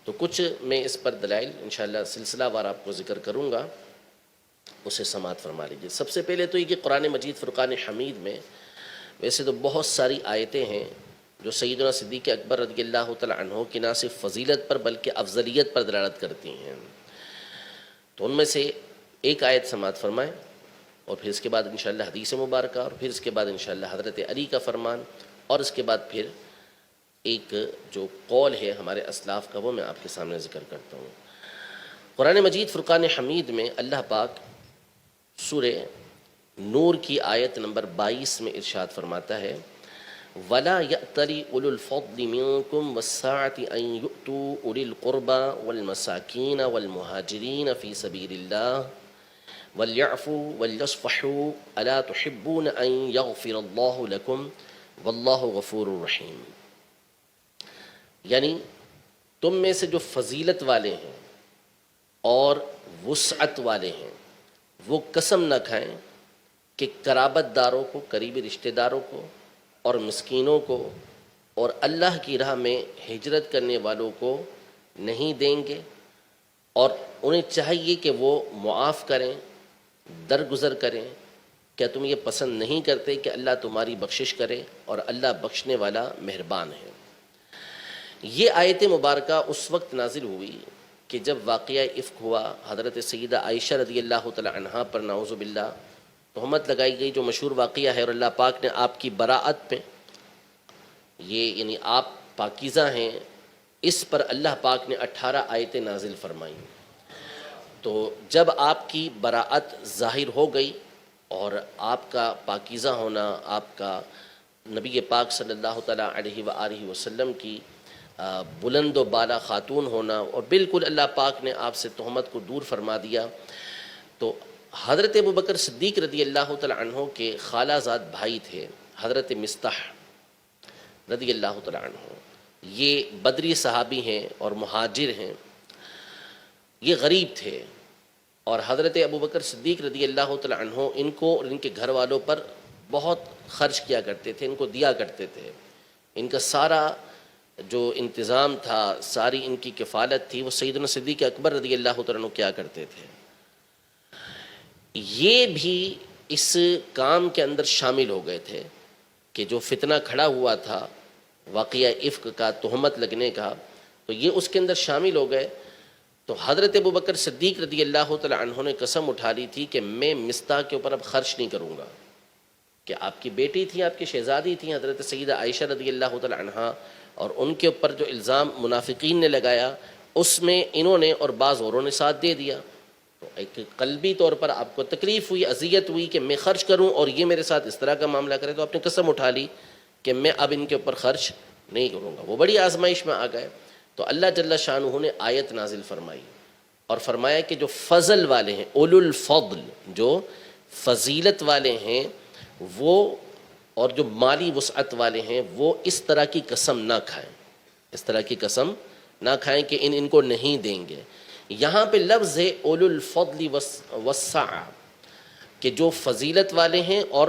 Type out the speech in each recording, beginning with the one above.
تو کچھ میں اس پر دلائل انشاءاللہ سلسلہ وار آپ کو ذکر کروں گا، اسے سماعت فرما لیجیے۔ سب سے پہلے تو یہ کہ قرآن مجید فرقان حمید میں ویسے تو بہت ساری آیتیں ہیں جو سیدنا صدیق اکبر رضی اللہ تعالی عنہ کی نہ صرف فضیلت پر بلکہ افضلیت پر دلالت کرتی ہیں، تو ان میں سے ایک آیت سماعت فرمائیں، اور پھر اس کے بعد انشاءاللہ حدیث مبارکہ، اور پھر اس کے بعد انشاءاللہ حضرت علی کا فرمان، اور اس کے بعد پھر ایک جو قول ہے ہمارے اسلاف کا وہ میں آپ کے سامنے ذکر کرتا ہوں۔ قرآن مجید فرقان حمید میں اللہ پاک سورہ نور کی آیت نمبر 22 میں ارشاد فرماتا ہے وَلَا يَأْتَلِ أُولُو الْفَضْلِ مِنْكُمْ وَالسَّعَةِ أَنْ يُؤْتُوا أُولِي الْقُرْبَى وَالْمَسَاكِينَ وَالْمُهَاجِرِينَ فِي سَبِيلِ اللَّهِ وَلْيَعْفُوا وَلْيَصْفَحُوا أَلَا تُحِبُّونَ أَنْ يَغْفِرَ اللَّهُ لَكُمْ وَاللَّهُ غَفُورٌ رَحِيمٌ۔ یعنی تم میں سے جو فضیلت والے ہیں اور وسعت والے ہیں وہ قسم نہ کھائیں کہ قرابت داروں کو، قریبی رشتہ داروں کو اور مسکینوں کو اور اللہ کی راہ میں ہجرت کرنے والوں کو نہیں دیں گے، اور انہیں چاہیے کہ وہ معاف کریں، درگزر کریں۔ کیا تم یہ پسند نہیں کرتے کہ اللہ تمہاری بخشش کرے، اور اللہ بخشنے والا مہربان ہے۔ یہ آیت مبارکہ اس وقت نازل ہوئی کہ جب واقعہ افک ہوا، حضرت سیدہ عائشہ رضی اللہ تعالی عنہا پر نعوذ باللہ تہمت لگائی گئی، جو مشہور واقعہ ہے، اور اللہ پاک نے آپ کی براءت پہ، یہ یعنی آپ پاکیزہ ہیں، اس پر اللہ پاک نے 18 آیتیں نازل فرمائیں۔ تو جب آپ کی براءت ظاہر ہو گئی اور آپ کا پاکیزہ ہونا، آپ کا نبی پاک صلی اللہ تعالیٰ علیہ وآلہ وسلم کی بلند و بالا خاتون ہونا، اور بالکل اللہ پاک نے آپ سے تہمت کو دور فرما دیا، تو حضرت ابوبکر صدیق رضی اللہ تعالیٰ عنہ کے خالہ زاد بھائی تھے حضرت مصطح رضی اللہ تعالیٰ عنہ۔ یہ بدری صحابی ہیں اور مہاجر ہیں، یہ غریب تھے، اور حضرت ابوبکر صدیق رضی اللہ تعالیٰ عنہ ان کو اور ان کے گھر والوں پر بہت خرچ کیا کرتے تھے، ان کو دیا کرتے تھے۔ ان کا سارا جو انتظام تھا، ساری ان کی کفالت تھی، وہ سیدنا صدیق اکبر رضی اللہ تعالیٰ عنہ کیا کرتے تھے۔ یہ بھی اس کام کے اندر شامل ہو گئے تھے کہ جو فتنہ کھڑا ہوا تھا واقعہ افک کا، تہمت لگنے کا، تو یہ اس کے اندر شامل ہو گئے۔ تو حضرت ابوبکر صدیق رضی اللہ تعالیٰ عنہ نے قسم اٹھا لی تھی کہ میں مصطح کے اوپر اب خرچ نہیں کروں گا، کہ آپ کی بیٹی تھی، آپ کی شہزادی تھی حضرت سیدہ عائشہ رضی اللہ تعالیٰ عنہا، اور ان کے اوپر جو الزام منافقین نے لگایا اس میں انہوں نے اور بعض اوروں نے ساتھ دے دیا، تو ایک قلبی طور پر آپ کو تکلیف ہوئی، اذیت ہوئی کہ میں خرچ کروں اور یہ میرے ساتھ اس طرح کا معاملہ کرے، تو آپ نے قسم اٹھا لی کہ میں اب ان کے اوپر خرچ نہیں کروں گا۔ وہ بڑی آزمائش میں آ گئے، تو اللہ جل شانہ نے آیت نازل فرمائی اور فرمایا کہ جو فضل والے ہیں، اولو الفضل، جو فضیلت والے ہیں، وہ اور جو مالی وسعت والے ہیں، وہ اس طرح کی قسم نہ کھائیں، اس طرح کی قسم نہ کھائیں کہ ان کو نہیں دیں گے۔ یہاں پہ لفظ ہے اولو الفضل والسعہ، کہ جو فضیلت والے ہیں اور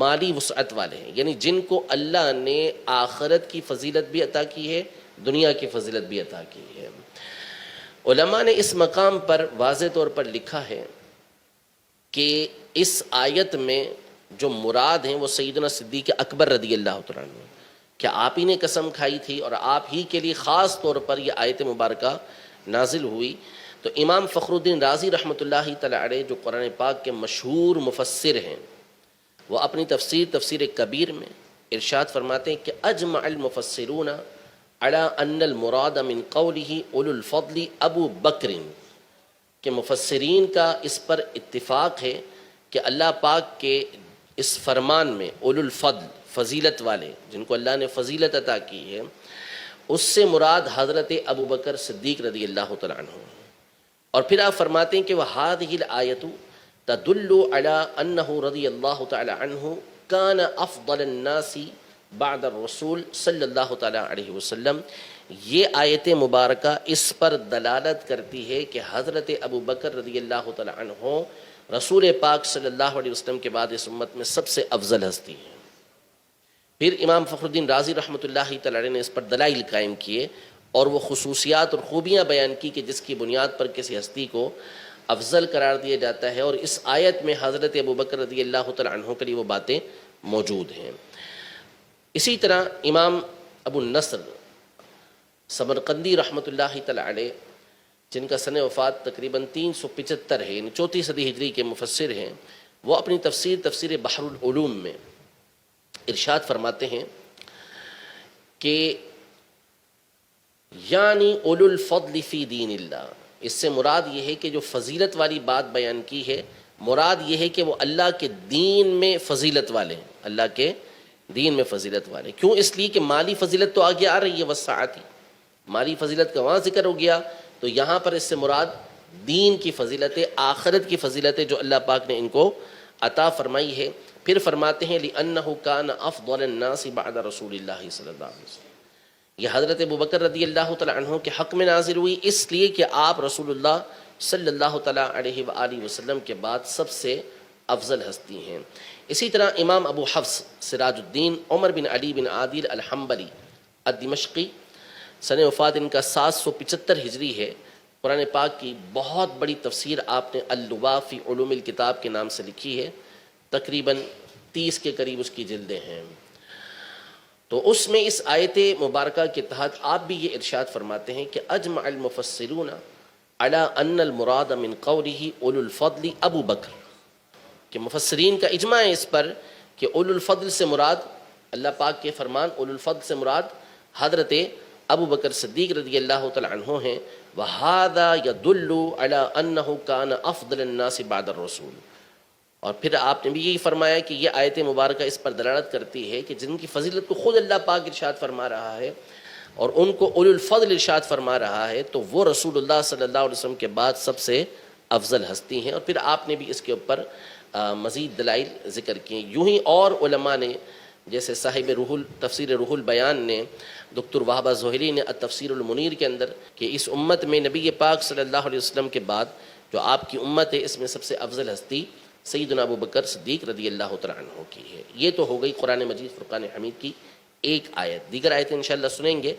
مالی وسعت والے ہیں، یعنی جن کو اللہ نے آخرت کی فضیلت بھی عطا کی ہے، دنیا کی فضیلت بھی عطا کی ہے۔ علماء نے اس مقام پر واضح طور پر لکھا ہے کہ اس آیت میں جو مراد ہیں وہ سیدنا صدیق اکبر رضی اللہ تعالیٰ عنہ، کہ آپ ہی نے قسم کھائی تھی اور آپ ہی کے لیے خاص طور پر یہ آیت مبارکہ نازل ہوئی۔ تو امام فخر الدین رازی رحمۃ اللہ تعالیٰ علیہ، جو قرآن پاک کے مشہور مفسر ہیں، وہ اپنی تفسیر کبیر میں ارشاد فرماتے ہیں کہ اجمع المفسرون علی ان المراد من قوله اولو الفضل ابو بکر، کہ مفسرین کا اس پر اتفاق ہے کہ اللہ پاک کے اس فرمان میں اولو الفضل، فضیلت والے، جن کو اللہ نے فضیلت عطا کی ہے، اس سے مراد حضرت ابو بکر صدیق رضی اللہ تعالیٰ عنہ۔ اور پھر آپ فرماتے ہیں کہ وَهَذِهِ الْآيَةُ تَدُلُّ عَلَىٰ أَنَّهُ رضی اللہ تعالیٰ عنہ كَانَ أَفْضَلَ النَّاسِ بعد الرسول صلی اللہ تعالیٰ علیہ وسلم۔ یہ آیت مبارکہ اس پر دلالت کرتی ہے کہ حضرت ابو بکر رضی اللہ تعالیٰ عنہ رسول پاک صلی اللہ علیہ وسلم کے بعد اس امت میں سب سے افضل ہستی ہے۔ پھر امام فخر الدین رازی رحمۃ اللہ تعالیٰ نے اس پر دلائل قائم کیے، اور وہ خصوصیات اور خوبیاں بیان کی کہ جس کی بنیاد پر کسی ہستی کو افضل قرار دیا جاتا ہے، اور اس آیت میں حضرت ابوبکر رضی اللہ تعالی عنہ کے لیے وہ باتیں موجود ہیں۔ اسی طرح امام ابو النصر سمرقندی رحمۃ اللہ تعالی علیہ، جن کا سن وفات تقریباً 375 ہے، یعنی 4 صدی ہجری کے مفسر ہیں، وہ اپنی تفسیر بحر العلوم میں ارشاد فرماتے ہیں کہ یعنی اولو الفضل فی دین اللہ، اس سے مراد یہ ہے کہ جو فضیلت والی بات بیان کی ہے، مراد یہ ہے کہ وہ اللہ کے دین میں فضیلت والے ہیں، اللہ کے دین میں فضیلت والے۔ کیوں؟ اس لیے کہ مالی فضیلت تو آگے آ رہی ہے، وسعتی مالی فضیلت کا وہاں ذکر ہو گیا، تو یہاں پر اس سے مراد دین کی فضیلتیں، آخرت کی فضیلتیں جو اللہ پاک نے ان کو عطا فرمائی ہے۔ پھر فرماتے ہیں لِأَنَّهُ كَانَ أَفْضَلَ النَّاسِ بَعْدَ رسول اللہ صلی اللہ علیہ وسلم، یہ حضرت ابوبکر رضی اللہ تعالی عنہ کے حق میں نازل ہوئی اس لیے کہ آپ رسول اللہ صلی اللہ تعالی علیہ وآلہ وسلم کے بعد سب سے افضل ہستی ہیں۔ اسی طرح امام ابو حفص سراج الدین عمر بن علی بن عادل الحنبلی الدمشقی، سن وفات ان کا 775 ہجری ہے، قرآن پاک کی بہت بڑی تفسیر آپ نے اللباء فی علوم الکتاب کے نام سے لکھی ہے، تقریباً 30 کے قریب اس کی جلدیں ہیں۔ تو اس میں اس آیت مبارکہ کے تحت آپ بھی یہ ارشاد فرماتے ہیں کہ اجمع المفسرون علی ان المراد من قوله اولو الفضل ابو بکر، کہ مفسرین کا اجماع ہے اس پر کہ اولو الفضل سے مراد، اللہ پاک کے فرمان اولو الفضل سے مراد حضرت ابو بکر صدیق رضی اللہ تعالی عنہ ہیں۔ وَهَذَا يَدُلُّ عَلَىٰ أَنَّهُ كَانَ أَفْضَلَ النَّاسِ بَعْدَ الرَّسُولِ، اور پھر آپ نے بھی یہی فرمایا کہ یہ آیت مبارکہ اس پر دلالت کرتی ہے کہ جن کی فضیلت کو خود اللہ پاک ارشاد فرما رہا ہے اور ان کو اولو الفضل ارشاد فرما رہا ہے، تو وہ رسول اللہ صلی اللہ علیہ وسلم کے بعد سب سے افضل ہستی ہیں۔ اور پھر آپ نے بھی اس کے اوپر مزید دلائل ذکر کیے۔ یوں ہی اور علماء نے، جیسے صاحب تفسیر روح البیان نے، دکتر وہبہ زہلی نے التفسیر المنیر کے اندر، کہ اس امت میں نبی پاک صلی اللہ علیہ وسلم کے بعد جو آپ کی امت ہے اس میں سب سے افضل ہستی سیدنا ابو بکر صدیق رضی اللہ تعالی عنہ کی ہے۔ یہ تو ہو گئی قرآن مجید فرقان حمید کی ایک آیت، دیگر آیتیں انشاءاللہ سنیں گے۔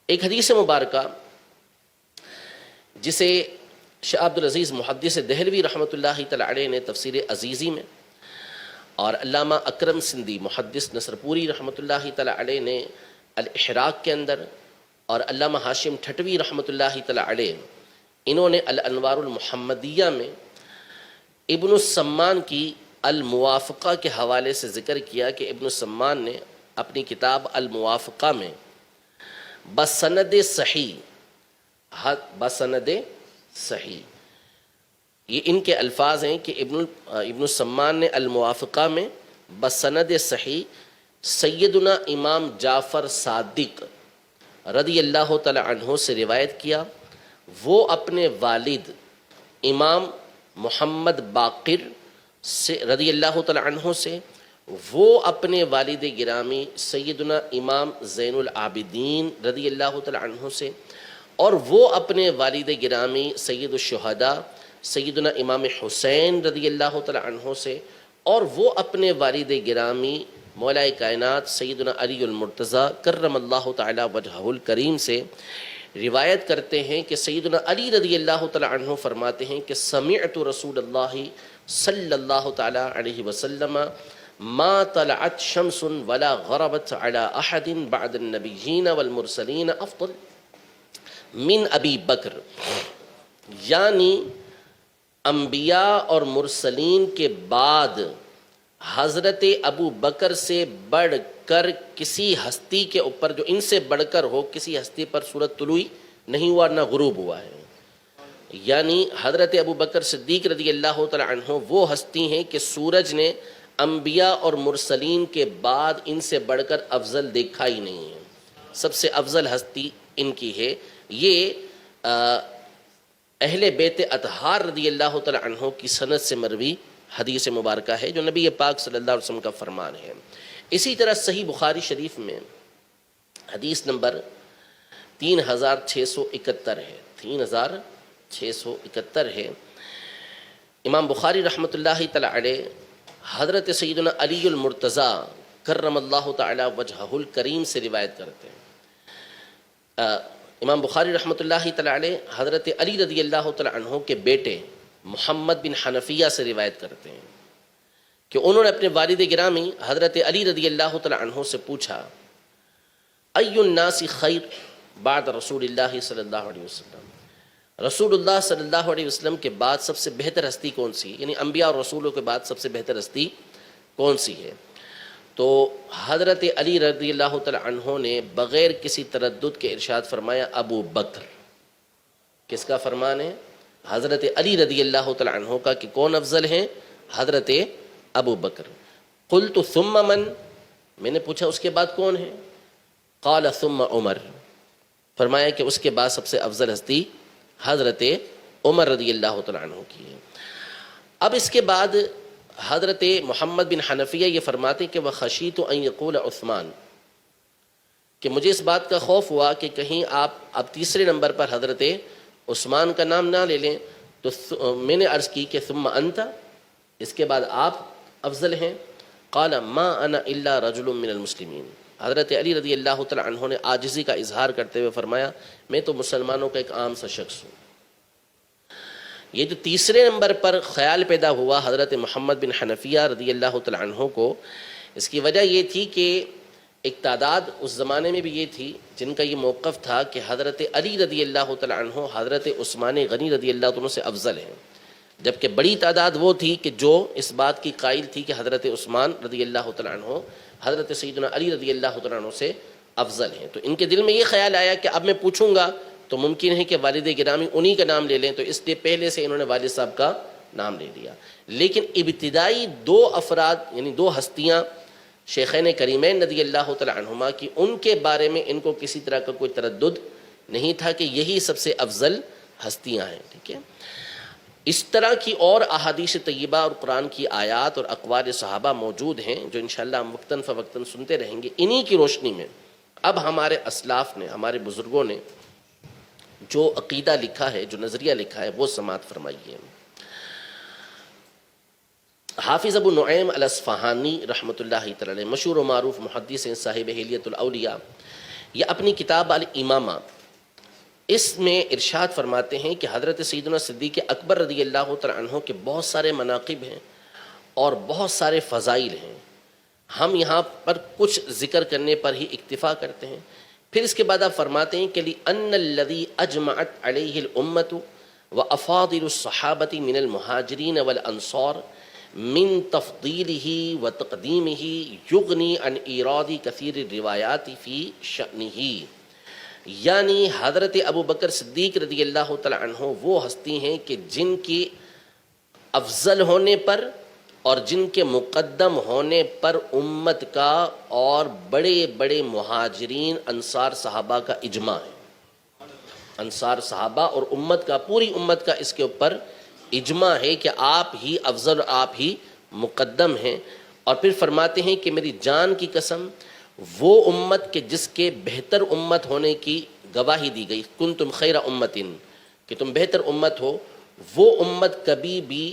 ایک حدیث مبارکہ جسے شاہ عبد العزیز محدث دہلوی رحمۃ اللہ تعالی علیہ نے تفسیر عزیزی میں، اور علامہ اکرم سندھی محدث نصرپوری رحمۃ اللہ تعالی علیہ نے الاحراق کے اندر، اور علامہ ہاشم ٹھٹوی رحمۃ اللہ تعالی علیہ انہوں نے الانوار المحمدیہ میں ابن السمان کی الموافقہ کے حوالے سے ذکر کیا کہ ابن السمان نے اپنی کتاب الموافقہ میں بسند صحیح یہ ان کے الفاظ ہیں کہ ابن السمان نے الموافقہ میں بسند صحیح سیدنا امام جعفر صادق رضی اللہ تعالی عنہ سے روایت کیا، وہ اپنے والد امام محمد باقر سے رضی اللہ تعالی عنہ سے، وہ اپنے والد گرامی سیدنا امام زین العابدین رضی اللہ تعالی عنہ سے، اور وہ اپنے والد گرامی سید الشہداء سیدنا امام حسین رضی اللہ تعالی عنہ سے، اور وہ اپنے والد گرامی مولا کائنات سیدنا علی المرتضیٰ کرم اللہ تعالی وجہہ الکریم سے روایت کرتے ہیں کہ سیدنا علی رضی اللہ تعالی عنہ فرماتے ہیں کہ سمعت رسول اللہ صلی اللہ تعالی علیہ وسلم ما طلعت شمس ولا غربت على احد بعد النبیین والمرسلین افضل من ابی بکر، یعنی انبیاء اور مرسلین کے بعد حضرت ابو بکر سے بڑھ کر کسی ہستی کے اوپر، جو ان سے بڑھ کر ہو، کسی ہستی پر سورج طلوع نہیں ہوا نہ غروب ہوا ہے۔ یعنی حضرت ابو بکر صدیق رضی اللہ تعالی عنہ وہ ہستی ہیں کہ سورج نے انبیاء اور مرسلین کے بعد ان سے بڑھ کر افضل دیکھا ہی نہیں ہے، سب سے افضل ہستی ان کی ہے۔ یہ اہل بیت اطہار رضی اللہ تعالی عنہ کی سند سے مروی حدیث مبارکہ ہے، جو نبی پاک صلی اللہ علیہ وسلم کا فرمان ہے۔ اسی طرح صحیح بخاری شریف میں حدیث نمبر 3671 ہے، 3671 ہے۔ امام بخاری رحمۃ اللہ تعالی علیہ حضرت سیدنا علی المرتضیٰ کرم اللہ تعالی وجہہ الکریم سے روایت کرتے ہیں امام بخاری رحمۃ اللہ تعالی علیہ حضرت علی رضی اللہ تعالی عنہ کے بیٹے محمد بن حنفیہ سے روایت کرتے ہیں کہ انہوں نے اپنے والد گرامی حضرت علی رضی اللہ تعالی عنہ سے پوچھا ای الناس خیر بعد رسول اللہ صلی اللہ علیہ وسلم، رسول اللہ صلی اللہ علیہ وسلم کے بعد سب سے بہتر ہستی کون سی، یعنی انبیاء اور رسولوں کے بعد سب سے بہتر ہستی کون سی ہے؟ تو حضرت علی رضی اللہ تعالی عنہ نے بغیر کسی تردد کے ارشاد فرمایا ابو بکر۔ کس کا فرمان ہے؟ حضرت علی رضی اللہ تعالی عنہ کا، کہ کون افضل ہیں؟ حضرت ابو بکر۔ قلت ثم من، میں نے پوچھا اس کے بعد کون ہے؟ قال ثم عمر، فرمایا کہ اس کے بعد سب سے افضل ہستی حضرت عمر رضی اللہ تعالی عنہ کی ہے۔ اب اس کے بعد حضرت محمد بن حنفیہ یہ فرماتے کہ وَخَشِيتُ أَن يَقُولَ عثمان، کہ مجھے اس بات کا خوف ہوا کہ کہیں آپ اب تیسرے نمبر پر حضرت عثمان کا نام نہ لے لیں، تو میں نے عرض کی کہ ثم انت، اس کے بعد آپ افضل ہیں۔ قال ما انا الا رجل من المسلمین، حضرت علی رضی اللہ تعالی عنہ نے عاجزی کا اظہار کرتے ہوئے فرمایا میں تو مسلمانوں کا ایک عام سا شخص ہوں۔ یہ جو تیسرے نمبر پر خیال پیدا ہوا حضرت محمد بن حنفیہ رضی اللہ تعالی عنہ کو، اس کی وجہ یہ تھی کہ ایک تعداد اس زمانے میں بھی یہ تھی جن کا یہ موقف تھا کہ حضرت علی رضی اللہ تعالی عنہ حضرت عثمان غنی رضی اللہ عنہ سے افضل ہیں، جبکہ بڑی تعداد وہ تھی کہ جو اس بات کی قائل تھی کہ حضرت عثمان رضی اللہ تعالی عنہ حضرت سیدنا علی رضی اللہ تعالی عنہ سے افضل ہیں۔ تو ان کے دل میں یہ خیال آیا کہ اب میں پوچھوں گا تو ممکن ہے کہ والد گرامی انہی کا نام لے لیں، تو اس لیے پہلے سے انہوں نے والد صاحب کا نام لے لیا۔ لیکن ابتدائی دو افراد، یعنی دو ہستیاں شیخین کریمین رضی اللہ تعالی عنہما کی، ان کے بارے میں ان کو کسی طرح کا کوئی تردد نہیں تھا کہ یہی سب سے افضل ہستیاں ہیں، ٹھیک ہے۔ اس طرح کی اور احادیث طیبہ اور قرآن کی آیات اور اقوال صحابہ موجود ہیں جو انشاءاللہ ہم وقتاً فوقتاً سنتے رہیں گے۔ انہی کی روشنی میں اب ہمارے اسلاف نے، ہمارے بزرگوں نے جو عقیدہ لکھا ہے، جو نظریہ لکھا ہے، وہ سماعت فرمائیے۔ حافظ ابو نعیم الاصفہانی رحمۃ اللہ تعالی علیہ، مشہور و معروف محدث ہیں، صاحب حلیۃ الاولیاء، یہ اپنی کتاب الامامہ اس میں ارشاد فرماتے ہیں کہ حضرت سیدنا صدیق اکبر رضی اللہ تعالی عنہ کے بہت سارے مناقب ہیں اور بہت سارے فضائل ہیں، ہم یہاں پر کچھ ذکر کرنے پر ہی اکتفا کرتے ہیں۔ پھر اس کے بعد آپ فرماتے ہیں کہ لِأَنَّ الَّذِي أَجْمَعَتْ عَلَيْهِ الْأُمَّةُ وَأَفَاضِلُ الصَّحَابَةِ مِنَ الْمُهَاجِرِينَ وَالْأَنصَارِ مِن تَفْضِيلِهِ وَتَقْدِيمِهِ يُغْنِي عَنْ إِيرَادِ كَثِيرِ الرِّوَايَاتِ فِي شَأْنِهِ، یعنی حضرت ابو بکر صدیق رضی اللہ تعالی عنہ وہ ہستی ہیں کہ جن کی افضل ہونے پر اور جن کے مقدم ہونے پر امت کا اور بڑے بڑے مہاجرین انصار صحابہ کا اجماع ہے۔ انصار صحابہ اور امت کا، پوری امت کا اس کے اوپر اجماع ہے کہ آپ ہی افضل، آپ ہی مقدم ہیں۔ اور پھر فرماتے ہیں کہ میری جان کی قسم، وہ امت کہ جس کے بہتر امت ہونے کی گواہی دی گئی، کنتم خیر امت، کہ تم بہتر امت ہو، وہ امت کبھی بھی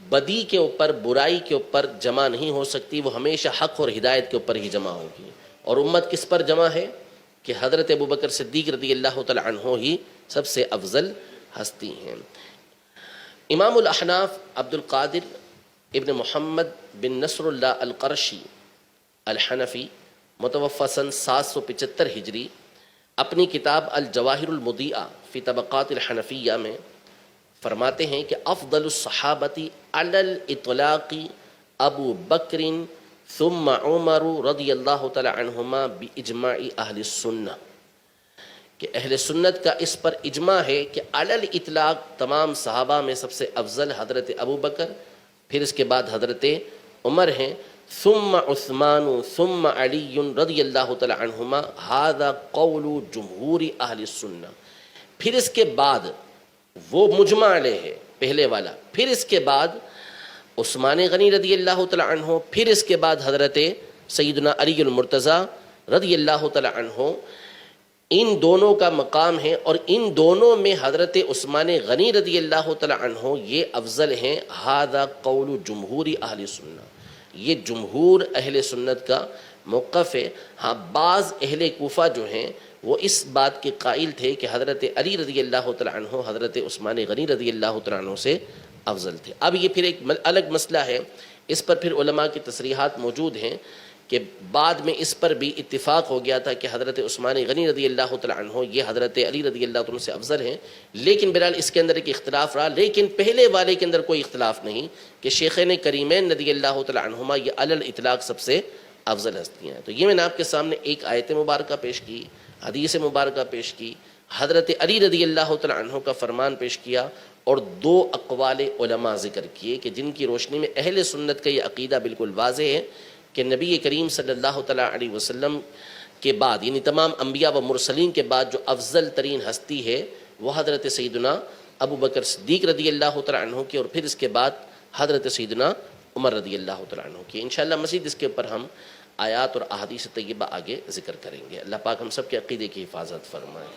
بدی کے اوپر، برائی کے اوپر جمع نہیں ہو سکتی، وہ ہمیشہ حق اور ہدایت کے اوپر ہی جمع ہوگی۔ اور امت کس پر جمع ہے؟ کہ حضرت ابو بکر صدیق رضی اللہ تعالی عنہ ہی سب سے افضل ہستی ہیں۔ امام الاحناف عبد القادر ابن محمد بن نصر اللہ القرشی الحنفی، متوفی سن 775 ہجری، اپنی کتاب الجواہر المضیئہ فی طبقات الحنفیہ میں فرماتے ہیں کہ افضل الصحابۃ علی الاطلاق ابو بکر ثم عمر رضی اللہ تعالی عنہما باجماع اہل السنہ، کہ اہل سنت کا اس پر اجماع ہے کہ علی الاطلاق تمام صحابہ میں سب سے افضل حضرت ابو بکر، پھر اس کے بعد حضرت عمر ہیں، ثم عثمان ثم علی رضی اللہ تعالی عنہما، ھذا قول جمہور اہل السنہ۔ پھر اس کے بعد وہ مجمع علیہ ہے پہلے والا، پھر اس کے بعد عثمان غنی رضی اللہ تعالی عنہ، پھر اس کے بعد حضرت سیدنا علی المرتضیٰ رضی اللہ تعالی عنہ، ان دونوں کا مقام ہے، اور ان دونوں میں حضرت عثمان غنی رضی اللہ تعالی عنہ یہ افضل ہیں۔ ھذا قول جمہور اہل سنہ، یہ جمہور اہل سنت کا موقف ہے۔ ہاں بعض اہل کوفہ جو ہیں وہ اس بات کے قائل تھے کہ حضرت علی رضی اللہ تعالیٰ عنہ حضرت عثمان غنی رضی اللہ تعالیٰ عنہ سے افضل تھے۔ اب یہ پھر ایک الگ مسئلہ ہے، اس پر پھر علماء کی تصریحات موجود ہیں کہ بعد میں اس پر بھی اتفاق ہو گیا تھا کہ حضرت عثمان غنی رضی اللہ تعالیٰ عنہ یہ حضرت علی رضی اللہ تعالیٰ عنہ سے افضل ہیں، لیکن بہرحال اس کے اندر ایک اختلاف رہا، لیکن پہلے والے کے اندر کوئی اختلاف نہیں کہ شیخین کریمین رضی اللہ تعالیٰ عنہما یہ علی الاطلاق سب سے افضل ہستیاں ہیں۔ تو یہ میں نے آپ کے سامنے ایک آیت مبارکہ پیش کی، حدیث مبارکہ پیش کی، حضرت علی رضی اللہ تعالیٰ عنہ کا فرمان پیش کیا، اور دو اقوال علماء ذکر کیے کہ جن کی روشنی میں اہل سنت کا یہ عقیدہ بالکل واضح ہے کہ نبی کریم صلی اللہ تعالیٰ علیہ وسلم کے بعد، یعنی تمام انبیاء و مرسلین کے بعد جو افضل ترین ہستی ہے وہ حضرت سیدنا ابو بکر صدیق رضی اللہ تعالیٰ عنہ کی، اور پھر اس کے بعد حضرت سیدنا عمر رضی اللہ تعالیٰ عنہ کی۔ انشاءاللہ مزید اس کے اوپر ہم آیات اور احادیث طیبہ آگے ذکر کریں گے۔ اللہ پاک ہم سب کے عقیدے کی حفاظت فرمائے۔